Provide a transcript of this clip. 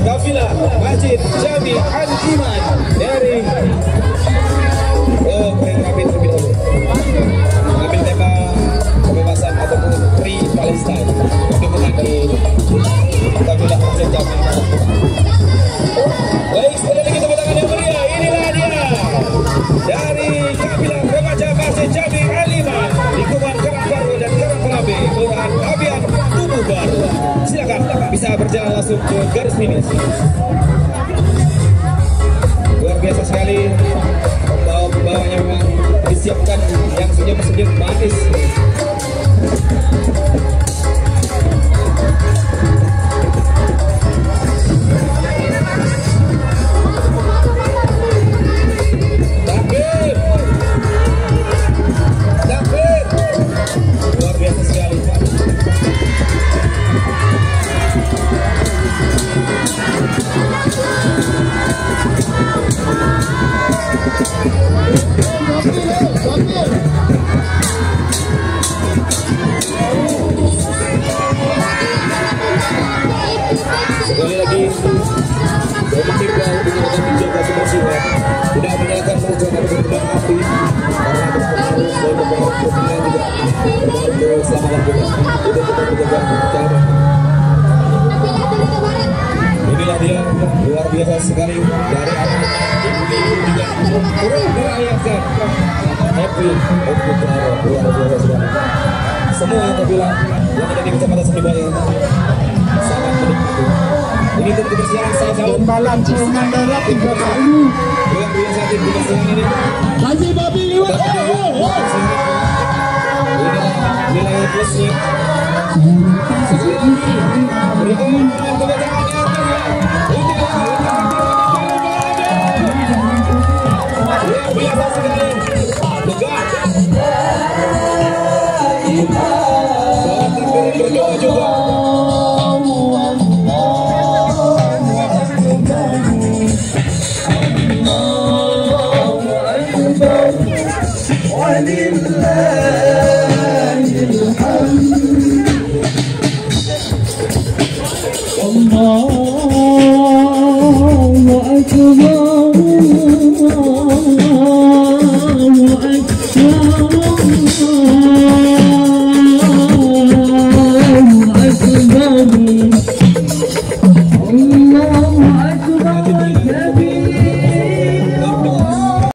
kafilah Masjid Jami Al-Iman dari keren kami terlebih dahulu mengambil tema kebebasan ataupun Free Palestine untuk menangani kafilah Masjid Jami. Baik, sekali lagi tepuk tangan yang meriah. Inilah dia dari kafilah remaja Masjid Jami Al-Iman di Kelurahan Karangbaru dan Karangpelabe, Kelurahan Abian, Tubuh Baru. Silakan bisa berjalan langsung ke garis finish. Luar biasa sekali, bawahnya memang disiapkan yang senyum-senyum manis. Luar biasa sekali. Sekali lagi dari tim yang menggunakan menjaga kebersihan, tidak menyalakan hujan atau berkembang api karena berpengaruh dan berpengaruh juga berpengaruh ke keselamatan kita. Jadi kita menjaga jarak. Inilah dia, luar biasa sekali dari anak-anak ibu-ibu juga turut merayakan happy Trail, luar biasa sekali. Semua kafilah yang ada di Kecamatan Sendibaya sangat menikmati. Ini untuk kebersihan saya salut. Malam ciuman darah 3 kali. Luar biasa tim kebersihan ini. Haji babi liwat. Inilah wilayah plusnya. Berikan kebacaannya. Luar biasa sekali. Tegak. Sholat takbir berdoa juga. Allahu Akbar, Allahu Akbar.